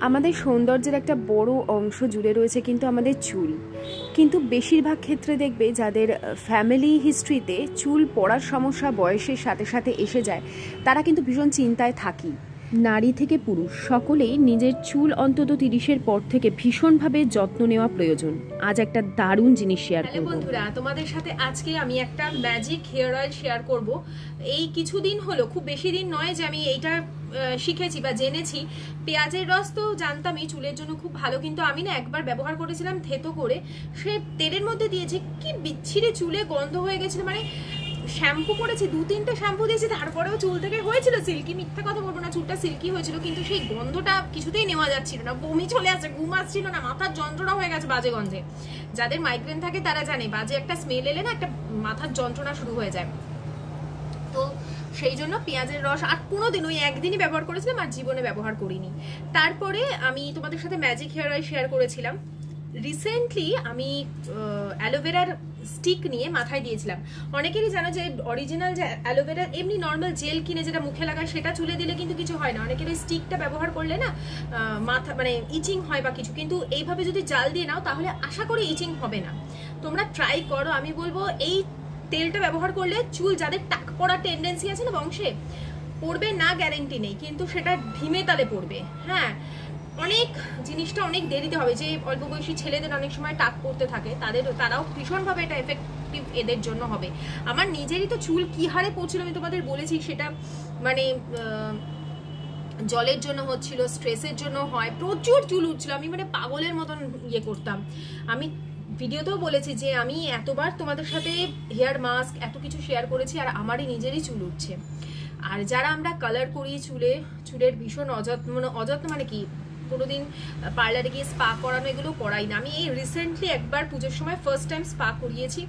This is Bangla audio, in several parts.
আমাদের সৌন্দর্যের একটা বড় অংশ জুড়ে রয়েছে কিন্তু আমাদের চুল। কিন্তু বেশিরভাগ ক্ষেত্রে দেখবে যাদের ফ্যামিলি হিস্ট্রিতে চুল পড়ার সমস্যা বয়সের সাথে সাথে এসে যায়, তারা কিন্তু ভীষণ চিন্তায় থাকি। নারী থেকে পুরুষ সকলেই নিজের চুল অন্তত 30-এর পর থেকে ভীষণভাবে যত্ন নেওয়া প্রয়োজন। আজ একটা দারুণ জিনিস শেয়ার করব। হ্যালো বন্ধুরা, তোমাদের সাথে আজকে আমি একটা ম্যাজিক হেয়ার অয়েল শেয়ার করব। এই কিছুদিন হলো, খুব বেশি দিন নয় যে আমি এইটা শিখেছি বা জেনেছি। পেঁয়াজের রস তো জানতামই চুলের জন্য খুব ভালো, কিন্তু আমি না একবার ব্যবহার করেছিলাম থেতো করে, সে তেলের মধ্যে দিয়েছি, কি বিচ্ছিরি চুলে গন্ধ হয়ে গেছিল। মানে শ্যাম্পু করেছি, 2-3টে শ্যাম্পু দিয়েছি, তারপরেও চুল থেকে হয়েছিল সিল্কি, মিথ্যা কথা বলবো না, চুলটা সিল্কি হয়েছিল, কিন্তু সেই গন্ধটা কিছুতেই নেওয়া যাচ্ছিল না। বমি চলে আসছে, ঘুম আসছিল না, মাথার যন্ত্রণা হয়ে গেছে বাজে গন্ধে। যাদের মাইগ্রেন থাকে তারা জানে, বাজে একটা স্মেল এলে না একটা মাথার যন্ত্রণা শুরু হয়ে যায়। তো সেই জন্য পেঁয়াজের রস আর কোনোদিন, ওই একদিনই ব্যবহার করেছিলাম, আর জীবনে ব্যবহার করিনি। তারপরে আমি তোমাদের সাথে ম্যাজিক হেয়ার অয়েল শেয়ার করেছিলাম। রিসেন্টলি আমি অ্যালোভেরার স্টিক নিয়ে মাথায় দিয়েছিলাম। অনেকেরই জানো যে অরিজিনাল যে অ্যালোভেরার এমনি নর্মাল জেল কিনে যেটা মুখে লাগায় সেটা চুলে দিলে কিন্তু কিছু হয় না। অনেকের ওই স্টিকটা ব্যবহার করলে না মাথা মানে ইচিং হয় বা কিছু, কিন্তু এইভাবে যদি জাল দিয়ে নাও তাহলে আশা করি ইচিং হবে না। তোমরা ট্রাই করো। আমি বলবো এই তেলটা ব্যবহার করলে চুল যাদের টাক পড়ার টেন্ডেন্সি আছে না বংশে, পড়বে না গ্যারেন্টি নেই, কিন্তু সেটা ধিমে তালে পড়বে। হ্যাঁ, অনেক জিনিসটা অনেক দেরিতে হবে। যে অল্প বয়সী ছেলেদের অনেক সময় টাক পড়তে থাকে, তারাও ভীষণভাবে এটা এফেক্টিভ এদের জন্য হবে। আমার নিজেরই তো চুল কি হারে পড়ছিল আমি তোমাদের বলেছি, সেটা মানে জলের জন্য হচ্ছিল, স্ট্রেসের জন্য হয়, প্রচুর চুল উঠছিল, আমি মানে পাগলের মতন ইয়ে করতাম। আমি ভিডিওতেও বলেছি যে আমি এতবার তোমাদের সাথে হেয়ার মাস্ক এত কিছু শেয়ার করেছি, আর আমারই নিজেরই চুল উঠছে। আর যারা আমরা কালার করি চুলের ভীষণ অযত্ন মানে কি, কোনোদিন পার্লারে গিয়ে স্পা করানো এগুলো করাই না। আমি এই রিসেন্টলি একবার পুজোর সময় ফার্স্ট টাইম স্পা করিয়েছি,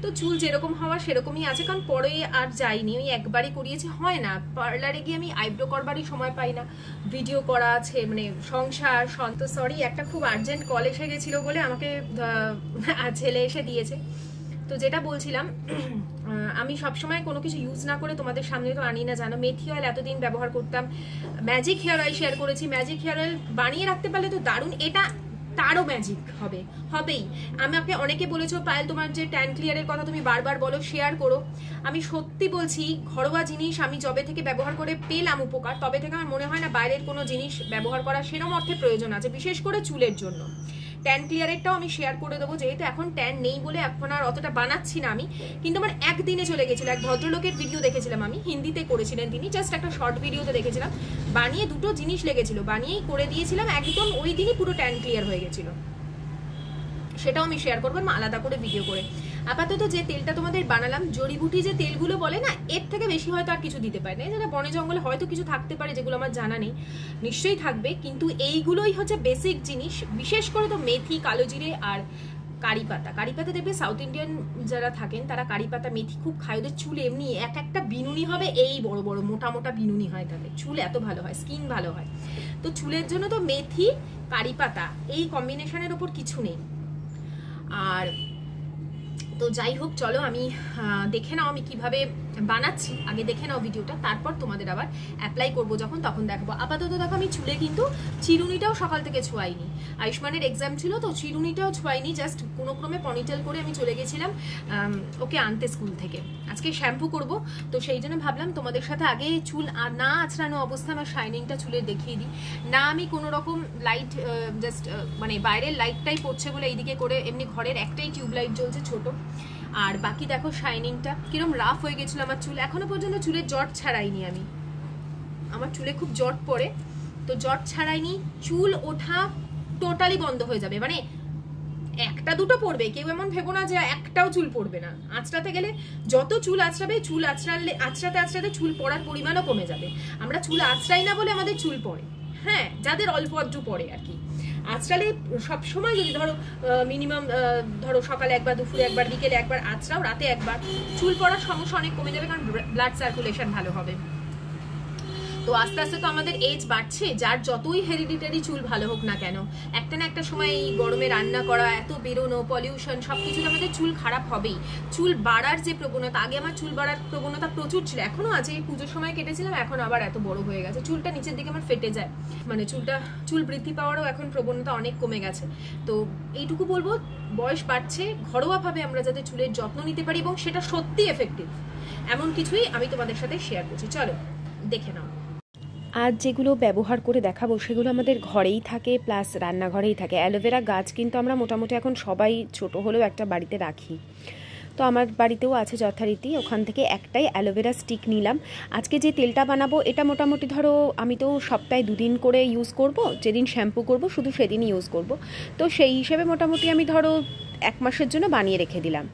তো চুল যেরকম হওয়া সেরকমই আছে, কারণ পরে আর যাইনি, ওই একবারই করিয়েছি। হয় না পার্লারে গিয়ে আমি আইব্রো করবারই সময় পাই না, ভিডিও করা আছে, মানে সংসার তো সরি, একটা খুব আর্জেন্ট কল এসে গেছিলো বলে আমাকে ছেলে এসে দিয়েছে। তো যেটা বলছিলাম, আমি সবসময় কোনো কিছু ইউজ না করে তোমাদের সামনে তো আনি না, জানো। মেথি অয়েল এতদিন ব্যবহার করতাম, ম্যাজিক হেয়ার অয়েল শেয়ার করেছি। ম্যাজিক হেয়ার অয়েল বানিয়ে রাখতে পারলে তো দারুণ, এটা তারও ম্যাজিক হবেই। আমাকে অনেকে বলেছো পায়েল তোমার যে ট্যান ক্লিয়ারের কথা তুমি বারবার বলো, শেয়ার করো। আমি সত্যি বলছি, ঘরোয়া জিনিস আমি যবে থেকে ব্যবহার করে পেলাম উপকার, তবে থেকে আমার মনে হয় না বাইরের কোনো জিনিস ব্যবহার করা সেরকম অর্থে প্রয়োজন আছে, বিশেষ করে চুলের জন্য। ট্যান ক্লিয়ারেরটাও আমি শেয়ার করে দেবো, যেহেতু এখন ট্যান নেই বলে এখন আর অতটা বানাচ্ছি না আমি, কিন্তু আমার একদিনে চলে গেছিল। এক ভদ্রলোকের ভিডিও দেখেছিলাম আমি, হিন্দিতে করেছিলেন তিনি, জাস্ট একটা শর্ট ভিডিওতে দেখেছিলাম, বানিয়ে 2টো জিনিস লেগেছিল, বানিয়েই করে দিয়েছিলাম, একদম ওই দিনই পুরো ট্যান ক্লিয়ার হয়ে গেছিল। সেটাও আমি শেয়ার করবো আলাদা করে ভিডিও করে। আপাতত যে তেলটা তোমাদের বানালাম, জড়িবুটি যে তেলগুলো বলে না, এর থেকে বেশি হয়তো আর কিছু দিতে পারে না। যারা বনে জঙ্গলে হয়তো কিছু থাকতে পারে যেগুলো আমার জানা নেই, নিশ্চয়ই থাকবে, কিন্তু এইগুলোই হচ্ছে বেসিক জিনিস। বিশেষ করে তো মেথি, কালো জিরে আর কারি পাতা দেখবে সাউথ ইন্ডিয়ান যারা থাকেন তারা কারি পাতা মেথি খুব খায়। ওদের চুল এমনি একটা বিনুনি হবে, এই বড় বড় মোটা মোটা বিনুনি হয়, তাদের চুল এত ভালো হয়, স্কিন ভালো হয়। তো চুলের জন্য তো মেথি, কারি পাতা, এই কম্বিনেশনের ওপর কিছু নেই। আর তো যাই হোক, চলো আমি দেখে নাও আমি কিভাবে বানাচ্ছি, আগে দেখে নাও ভিডিওটা, তারপর তোমাদের আবার অ্যাপ্লাই করবো যখন, তখন দেখবো। আপাতত দেখো আমি চুলে কিন্তু চিরুনিটাও সকাল থেকে ছোঁয়াইনি, আয়ুষ্মানের এক্সাম ছিল তো চিরুনিটাও ছোঁয়াইনি, জাস্ট কোনো ক্রমে পনিটেল করে আমি চলে গেছিলাম ওকে আনতে স্কুল থেকে। আজকে শ্যাম্পু করব, তো সেই জন্য ভাবলাম তোমাদের সাথে আগে চুল না আঁচড়ানো অবস্থা আমার শাইনিংটা চুলের দেখিয়ে দিই। না আমি কোনো রকম লাইট জাস্ট মানে বাইরের লাইটটাই পড়ছে বলে এইদিকে করে, এমনি ঘরের একটাই টিউব লাইট জ্বলছে ছোট, আর বাকি দেখো শাইনিংটা কিরম রাফ হয়ে গেছিল আমার চুল। এখনো পর্যন্ত চুলের জট ছাড়াইনি আমি, আমার চুলে খুব জট পড়ে, তো জট ছাড়াইনি। চুল ওঠা টোটালি বন্ধ হয়ে যাবে, মানে 1-2টো পড়বে, কেউ এমন ভেবো না যে একটাও চুল পড়বে না। আঁচড়াতে গেলে যত চুল আঁচড়াবে, চুল আঁচড়াতে চুল পড়ার পরিমাণও কমে যাবে। আমরা চুল আঁচড়াই না বলে আমাদের চুল পড়ে, হ্যাঁ, যাদের অল্প আধটু পড়ে আর কি। আঁচড়ালে সবসময় যদি ধরো মিনিমাম ধরো সকালে একবার, দুপুরে একবার, বিকেলে একবার আঁচড়াও, রাতে একবার, চুল পড়ার সমস্যা অনেক কমে যাবে, কারণ ব্লাড সার্কুলেশন ভালো হবে। তো আস্তে আস্তে তো আমাদের এজ বাড়ছে, যার যতই হেরিডিটারি চুল ভালো হোক না কেন, একটা না একটা সময় এই গরমে রান্না করা, এত বেরোনো, পলিউশন, সবকিছুতে আমাদের চুল খারাপ হবেই। চুল বাড়ার যে প্রবণতা, আগে আমার চুল বাড়ার প্রবণতা প্রচুর ছিল, এখনো আছে, এই পুজোর সময় কেটেছিলাম, এখন আবার এত বড় হয়ে গেছে, চুলটা নিচের দিকে আমার ফেটে যায়, মানে চুল বৃদ্ধি পাওয়ারও এখন প্রবণতা অনেক কমে গেছে। তো এইটুকু বলবো, বয়স বাড়ছে, ঘরোয়াভাবে আমরা যাতে চুলের যত্ন নিতে পারি এবং সেটা সত্যি এফেক্টিভ, এমন কিছুই আমি তোমাদের সাথে শেয়ার করছি। চলো দেখে নাও। আজ যেগুলো ব্যবহার করে দেখাবো সেগুলো আমাদের ঘরেই থাকে, প্লাস রান্নাঘরেই থাকে। অ্যালোভেরা গাছ কিন্তু আমরা মোটামুটি এখন সবাই ছোট হলেও একটা বাড়িতে রাখি, তো আমার বাড়িতেও আছে যথারীতি। ওখান থেকে একটাই অ্যালোভেরা স্টিক নিলাম। আজকে যে তেলটা বানাবো এটা মোটামুটি ধরো আমি তো সপ্তাহে 2 দিন করে ইউজ করব, যেদিন শ্যাম্পু করব শুধু সেদিনই ইউজ করব, তো সেই হিসেবে মোটামুটি আমি ধরো 1 মাসের জন্য বানিয়ে রেখে দিলাম।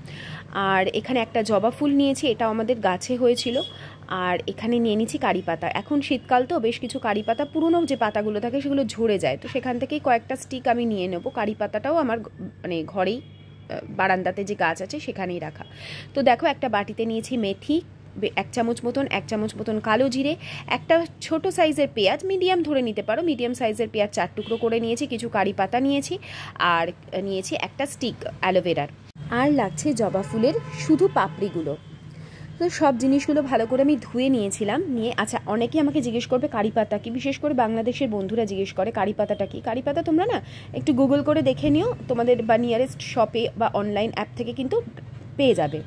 আর এখানে একটা জবা ফুল নিয়েছি, এটা আমাদের গাছে হয়েছিল। আর এখানে নিয়ে নিচ্ছি কারি পাতা। এখন শীতকাল তো বেশ কিছু কারি পাতা, পুরনো যে পাতাগুলো থাকে সেগুলো ঝরে যায়, তো সেখান থেকেই কয়েকটা স্টিক আমি নিয়ে নেব। কারি পাতাটাও আমার মানে ঘরেই বারান্দাতে যে গাছ আছে সেখানেই রাখা। তো দেখো একটা বাটিতে নিয়েছি মেথি 1 চামচ মতন, 1 চামচ মতন কালো জিরে, একটা ছোট সাইজের পেঁয়াজ, মিডিয়াম ধরে নিতে পারো, মিডিয়াম সাইজের পেঁয়াজ 4 টুকরো করে নিয়েছি, কিছু কারি পাতা নিয়েছি, আর নিয়েছি একটা স্টিক অ্যালোভেরার। আর লাগছে জবা ফুলের শুধু পাপড়িগুলো। তো সব জিনিসগুলো ভালো করে আমি ধুয়ে নিয়েছিলাম। নিয়ে আচ্ছা, অনেকেই আমাকে জিজ্ঞেস করবে কারি পাতা কি, বিশেষ করে বাংলাদেশের বন্ধুরা জিজ্ঞেস করে কারি পাতাটা কি। কারি পাতা তোমরা না একটু গুগল করে দেখে নিও, তোমাদের বা নিয়ারেস্ট শপে বা অনলাইন অ্যাপ থেকে কিন্তু পেয়ে যাবে।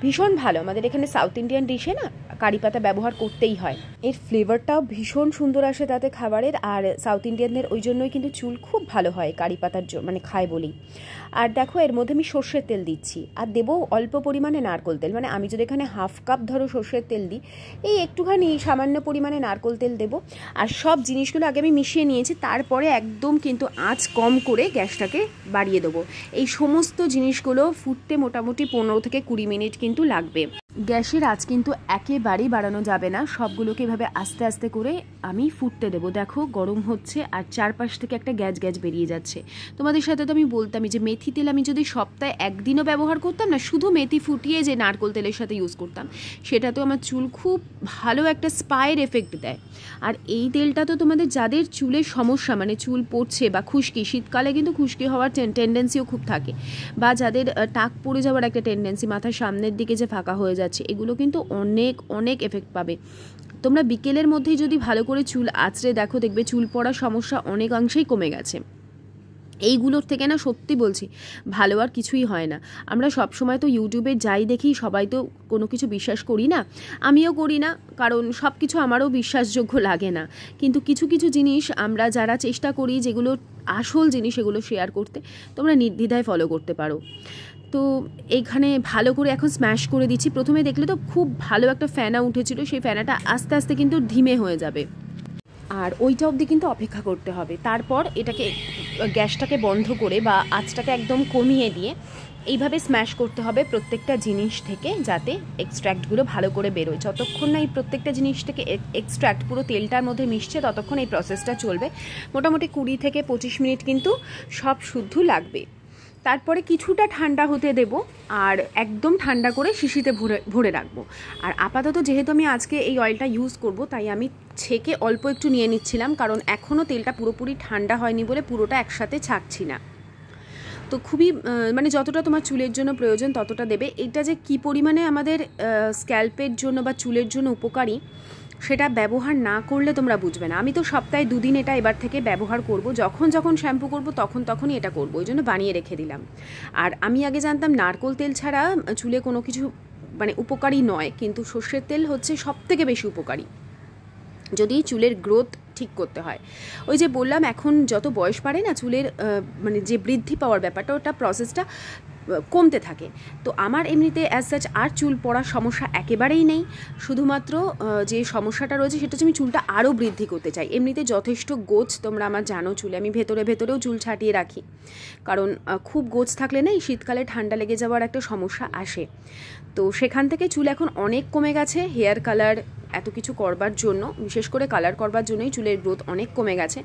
ভীষণ ভালো, আমাদের এখানে সাউথ ইন্ডিয়ান ডিশে না কারি পাতা ব্যবহার করতেই হয়। এর ফ্লেভারটাও ভীষণ সুন্দর আসে তাতে খাবারের, আর সাউথ ইন্ডিয়ানদের ওই জন্যই কিন্তু চুল খুব ভালো হয় কারি পাতার মানে খায় বলি। আর দেখো এর মধ্যে আমি সর্ষের তেল দিচ্ছি, আর দেবো অল্প পরিমাণে নারকোল তেল। মানে আমি যদি এখানে 1/2 কাপ ধরো সর্ষের তেল দিই, এই একটুখানি সামান্য পরিমাণে নারকোল তেল দেবো। আর সব জিনিসগুলো আগে আমি মিশিয়ে নিয়েছি, তারপরে একদম কিন্তু আঁচ কম করে গ্যাসটাকে বাড়িয়ে দেবো। এই সমস্ত জিনিসগুলো ফুটতে মোটামুটি 15 থেকে 20 মিনিট কিন্তু লাগবে। গ্যাসের আঁচ কিন্তু একেবারেই বাড়ানো যাবে না, সবগুলোকে এভাবে আস্তে আস্তে করে আমি ফুটতে দেবো। দেখো গরম হচ্ছে আর চারপাশ থেকে একটা গ্যাস গ্যাস বেরিয়ে যাচ্ছে। তোমাদের সাথে তো আমি বলতামই যে মেথি তেল আমি যদি সপ্তাহে 1 দিনও ব্যবহার করতাম না, শুধু মেথি ফুটিয়ে যে নারকোল তেলের সাথে ইউজ করতাম, সেটাতেও আমার চুল খুব ভালো একটা স্পায়ের এফেক্ট দেয়। আর এই তেলটা তো তোমাদের যাদের চুলের সমস্যা, মানে চুল পড়ছে বা খুশকি, শীতকালে কিন্তু খুশকি হওয়ার টেন্ডেন্সিও খুব থাকে, বা যাদের টাক পড়ে যাওয়ার একটা টেন্ডেন্সি, মাথার সামনের দিকে যে ফাঁকা হয়ে যাচ্ছে, এগুলো কিন্তু অনেক অনেক এফেক্ট পাবে। তোমরা বিকেলের মধ্যেই যদি ভালো করে চুল আঁচড়ে দেখো, দেখবে চুল পড়ার সমস্যা অনেকাংশেই কমে গেছে। এইগুলোর থেকে না সত্যি বলছি ভালো আর কিছুই হয় না। আমরা সবসময় তো ইউটিউবে যাই দেখি, সবাই তো কোনো কিছু বিশ্বাস করি না, আমিও করি না, কারণ সব কিছু আমারও বিশ্বাসযোগ্য লাগে না। কিন্তু কিছু কিছু জিনিস আমরা যারা চেষ্টা করি, যেগুলো আসল জিনিস, এগুলো শেয়ার করতে, তোমরা নির্দ্বিধায় ফলো করতে পারো। তো এইখানে ভালো করে এখন স্ম্যাশ করে দিচ্ছি। প্রথমে দেখলে তো খুব ভালো একটা ফেনা উঠেছিল, সেই ফেনাটা আস্তে আস্তে কিন্তু ধিমে হয়ে যাবে, আর ওইটা অবধি কিন্তু অপেক্ষা করতে হবে। তারপর এটাকে গ্যাসটাকে বন্ধ করে বা আঁচটাকে একদম কমিয়ে দিয়ে এইভাবে স্ম্যাশ করতে হবে প্রত্যেকটা জিনিস থেকে, যাতে এক্সট্র্যাক্টগুলো ভালো করে বেরোয়। যতক্ষণ না এই প্রত্যেকটা জিনিস থেকে এক্সট্র্যাক্ট পুরো তেলটার মধ্যে মিশছে, ততক্ষণ এই প্রসেসটা চলবে। মোটামুটি 20 থেকে 25 মিনিট কিন্তু সব শুদ্ধ লাগবে। তারপরে কিছুটা ঠান্ডা হতে দেব, আর একদম ঠান্ডা করে শিশিতে ভরে রাখবো। আর আপাতত যেহেতু আমি আজকে এই অয়েলটা ইউজ করব, তাই আমি ছেঁকে অল্প একটু নিয়ে নিচ্ছিলাম, কারণ এখনও তেলটা পুরোপুরি ঠান্ডা হয়নি বলে পুরোটা একসাথে ছাঁকছি না। তো খুবই মানে যতটা তোমার চুলের জন্য প্রয়োজন ততটা দেবে। এটা যে কি পরিমাণে আমাদের স্ক্যাল্পের জন্য বা চুলের জন্য উপকারী, সেটা ব্যবহার না করলে তোমরা বুঝবে না। আমি তো সপ্তাহে 2 দিন এটা এবার থেকে ব্যবহার করব, যখন যখন শ্যাম্পু করব তখনই এটা করব, ওই জন্য বানিয়ে রেখে দিলাম। আর আমি আগে জানতাম নারকোল তেল ছাড়া চুলে কোনো কিছু মানে উপকারী নয়, কিন্তু সর্ষের তেল হচ্ছে সবথেকে বেশি উপকারী যদি চুলের গ্রোথ ঠিক করতে হয়। ওই যে বললাম, এখন যত বয়স বাড়ে না, চুলের মানে যে বৃদ্ধি পাওয়ার ব্যাপারটা, ওটা প্রসেসটা কমতে থাকে। তো আমার এমনিতে অ্যাজ সাচ আর চুল পড়ার সমস্যা একেবারেই নেই। শুধুমাত্র যে সমস্যাটা রয়েছে সেটা হচ্ছে আমি চুলটা আরও বৃদ্ধি করতে চাই। এমনিতে যথেষ্ট গোছ তোমরা আমার জানো চুলে, আমি ভেতরেও চুল ছাটিয়ে রাখি, কারণ খুব গোছ থাকলে না এই শীতকালে ঠান্ডা লেগে যাওয়ার একটা সমস্যা আসে। তো সেখান থেকে চুল এখন অনেক কমে গেছে। হেয়ার কালার এত কিছু করবার জন্য, বিশেষ করে কালার করবার জন্যই চুলের গ্রোথ অনেক কমে গেছে।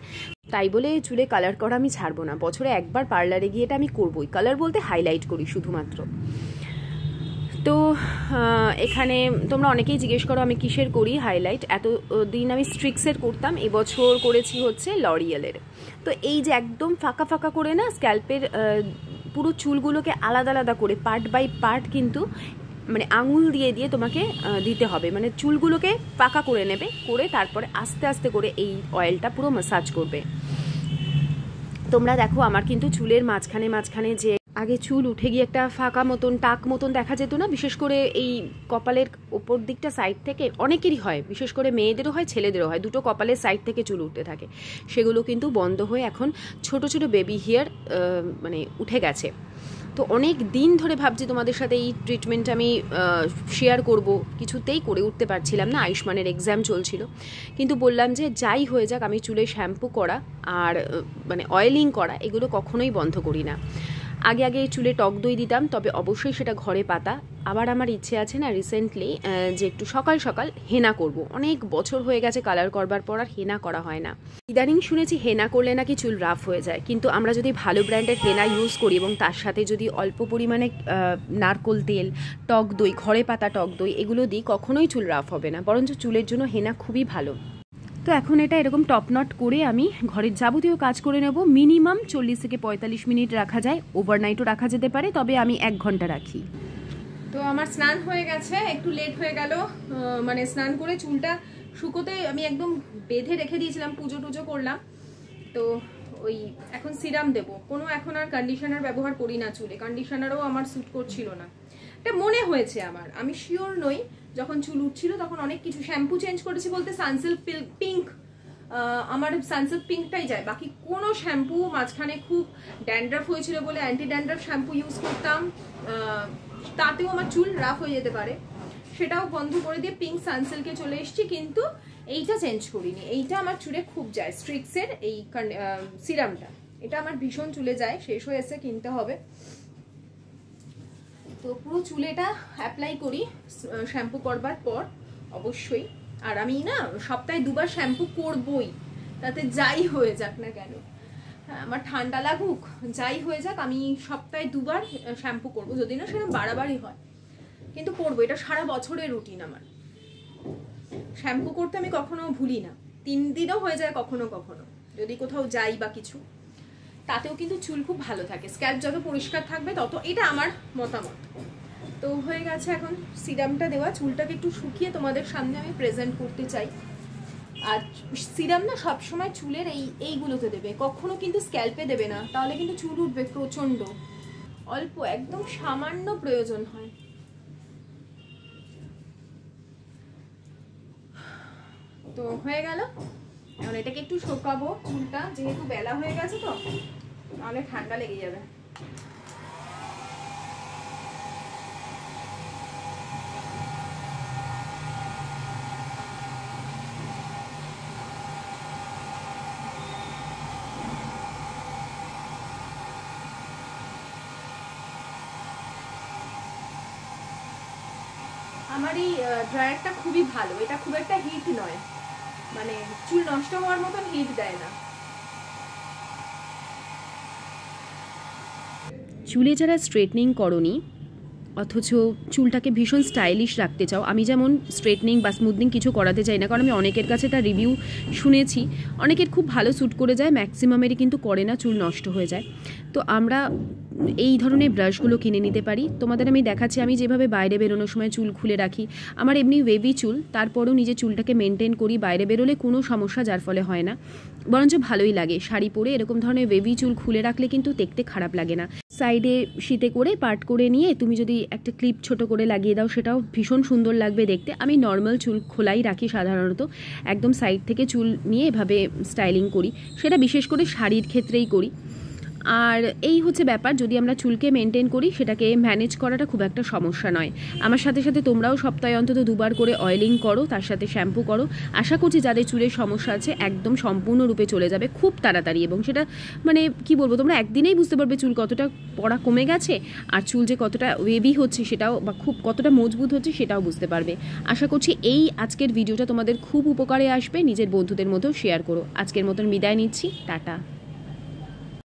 তাই বলে চুলে কালার করা আমি ছাড়বো না, বছরে একবার পার্লারে গিয়ে এটা আমি করবোই। কালার বলতে হাইলাইট করি শুধুমাত্র। তো এখানে তোমরা অনেকেই জিজ্ঞেস করো আমি কিসের করি হাইলাইট। এতদিন আমি স্ট্রিক্সের করতাম, এবছর করেছি হচ্ছে লরিয়েলের। তো এই যে একদম ফাঁকা ফাঁকা করে না স্ক্যাল্পের পুরো চুলগুলোকে আলাদা আলাদা করে পার্ট বাই পার্ট কিন্তু মানে আঙুল দিয়ে দিয়ে তোমাকে দিতে হবে, মানে চুলগুলোকে পাকা করে নেবে, করে তারপরে আস্তে আস্তে করে এই অয়েলটা পুরো ম্যাসাজ করবে। তোমরা দেখো আমার কিন্তু চুলের মাঝখানে মাঝখানে যে আগে চুল উঠে গিয়ে একটা ফাঁকা মতন টাক মতন দেখা যেত না, বিশেষ করে এই কপালের ওপর দিকটা সাইড থেকে অনেকেরই হয়, বিশেষ করে মেয়েদেরও হয় ছেলেদেরও হয়, দুটো কপালের সাইড থেকে চুল উঠতে থাকে, সেগুলো কিন্তু বন্ধ হয়ে এখন ছোট ছোট বেবি হেয়ার মানে উঠে গেছে। তো অনেক দিন ধরে ভাবছি তোমাদের সাথে এই ট্রিটমেন্ট আমি শেয়ার করব, কিছুতেই করে উঠতে পারছিলাম না, আয়ুষ্মানের এক্সাম চলছিল। কিন্তু বললাম যে যাই হয়ে যাক আমি চুলে শ্যাম্পু করা আর মানে অয়েলিং করা এগুলো কখনোই বন্ধ করি না। আগে আগে চুলে টক দই দিতাম, তবে অবশ্যই সেটা ঘরে পাতা। আবার আমার ইচ্ছে আছে না রিসেন্টলি যে একটু সকাল সকাল হেনা করব। অনেক বছর হয়ে গেছে কালার করবার পর আর হেনা করা হয় না। ইদানিং শুনেছি হেনা করলে নাকি চুল রাফ হয়ে যায়, কিন্তু আমরা যদি ভালো ব্র্যান্ডের হেনা ইউজ করি এবং তার সাথে যদি অল্প পরিমাণে নারকোল তেল, টক দই, ঘরে পাতা টক দই এগুলো দিই, কখনোই চুল রাফ হবে না, বরঞ্চ চুলের জন্য হেনা খুবই ভালো। তো এখন এটা এরকম টপ নট করে আমি ঘরের যাবতীয় কাজ করে নেব। মিনিমাম 40 থেকে 45 মিনিট রাখা যায়, ওভারনাইটও রাখা যেতে পারে, তবে আমি 1 ঘন্টা রাখি। তো আমার স্নান হয়ে গেছে, একটু লেট হয়ে গেল, মানে স্নান করে চুলটা শুকোতে আমি একদম বেঁধে রেখে দিয়েছিলাম, পুজো টুজো করলাম। তো ওই এখন সিরাম দেবো, কোনো এখন আর কন্ডিশনার ব্যবহার করি না চুলে, কন্ডিশনারও আমার স্যুট করছিল না, এটা মনে হয়েছে আমার, আমি শিওর নই। যখন চুল উঠছিল তখন অনেক কিছু শ্যাম্পু চেঞ্জ করেছি বলতে সানসিল্ক পিঙ্ক, আমার সানসিল্ক পিঙ্কটাই যায়, বাকি কোনো শ্যাম্পু, মাঝখানে খুব ড্যান্ড্রাফ হয়েছিল বলে অ্যান্টি ড্যান্ড্রাফ শ্যাম্পু ইউজ করতাম, তাতেও আমার চুল রাফ হয়ে যেতে পারে, সেটাও বন্ধ করে দিয়ে পিঙ্ক সানসিল্কে চলে এসেছি। কিন্তু এইটা চেঞ্জ করিনি, এইটা আমার চুলে খুব যায়, স্ট্রিক্সের এই সিরামটা, এটা আমার ভীষণ চুলে যায়, শেষ হয়ে এসে কিনতে হবে। তো পুরো চুলেটা অ্যাপ্লাই করি শ্যাম্পু করবার পর অবশ্যই। আর আমি না সপ্তাহে 2 বার শ্যাম্পু করবই, তাতে যাই হয়ে যাক না কেন, আমার ঠান্ডা লাগুক যাই হয়ে যাক, আমি সপ্তাহে 2 বার শ্যাম্পু করবো, যদি না সেটা বাড়াবাড়ি হয়, কিন্তু করবো, এটা সারা বছরের রুটিন আমার। শ্যাম্পু করতে আমি কখনো ভুলি না, 3 দিনও হয়ে যায় কখনো কখনো, যদি কোথাও যাই বা কিছু, তাতেও কিন্তু চুল খুব ভালো থাকে, স্ক্যাল্প যত পরিষ্কার থাকবে তত, এটা আমার মতামত। তো হয়ে গেছে এখন সিরামটা দেওয়া, চুলটাকে একটু শুকিয়ে তোমাদের সামনে আমি প্রেজেন্ট করতে চাই। আর সিরাম না সবসময় চুলের এইগুলোতে দেবে, কখনো কিন্তু স্ক্যাল্পে দেবে না, তাহলে কিন্তু চুল উঠবে প্রচণ্ড, অল্প একদম সামান্য প্রয়োজন হয়। তো হয়ে গেল, এখন এটাকে একটু শুকাবো চুলটা, যেহেতু বেলা হয়ে গেছে তো তাহলে ঠান্ডা লেগে যাবে। আমার এই ড্রায়ারটা খুবই ভালো, এটা খুব একটা হিট নয়, মানে চুল নষ্ট হওয়ার মতন হিট দেয় না। চুলে যারা স্ট্রেটনিং করনি অথচ চুলটাকে ভীষণ স্টাইলিশ রাখতে চাও, আমি যেমন স্ট্রেটনিং বা স্মুথনিং কিছু করাতে চাই না, কারণ আমি অনেকের কাছে তার রিভিউ শুনেছি, অনেকের খুব ভালো শ্যুট করে যায়, ম্যাক্সিমামেরই কিন্তু করে না, চুল নষ্ট হয়ে যায়। তো আমরা এই ধরনের ব্রাশগুলো কিনে নিতে পারি। তোমাদের আমি দেখাচ্ছি, আমি যেভাবে বাইরে বেরোনোর সময় চুল খুলে রাখি, আমার এমনি ওয়েভি চুল, তারপরেও নিজের চুলটাকে মেনটেন করি, বাইরে বেরোলে কোনো সমস্যা যার ফলে হয় না, বরঞ্চ ভালোই লাগে। শাড়ি পরে এরকম ধরনের ওয়েভি চুল খুলে রাখলে কিন্তু দেখতে খারাপ লাগে না। সাইডে শীতে করে পার্ট করে নিয়ে তুমি যদি একটা ক্লিপ ছোট করে লাগিয়ে দাও, সেটাও ভীষণ সুন্দর লাগবে দেখতে। আমি নর্মাল চুল খোলাই রাখি সাধারণত, একদম সাইড থেকে চুল নিয়ে এভাবে স্টাইলিং করি, সেটা বিশেষ করে শাড়ির ক্ষেত্রেই করি। আর এই হচ্ছে ব্যাপার, যদি আমরা চুলকে মেনটেন করি সেটাকে ম্যানেজ করাটা খুব একটা সমস্যা নয়। আমার সাথে সাথে তোমরাও সপ্তাহে অন্তত 2 বার করে অয়েলিং করো, তার সাথে শ্যাম্পু করো। আশা করছি যাদের চুলের সমস্যা আছে একদম সম্পূর্ণরূপে চলে যাবে খুব তাড়াতাড়ি, এবং সেটা মানে কি বলবো, তোমরা একদিনেই বুঝতে পারবে চুল কতটা পড়া কমে গেছে, আর চুল যে কতটা ওয়েভি হচ্ছে সেটাও, বা খুব কতটা মজবুত হচ্ছে সেটাও বুঝতে পারবে। আশা করছি এই আজকের ভিডিওটা তোমাদের খুব উপকারে আসবে, নিজের বন্ধুদের মধ্যেও শেয়ার করো। আজকের মতন বিদায় নিচ্ছি, টাটা।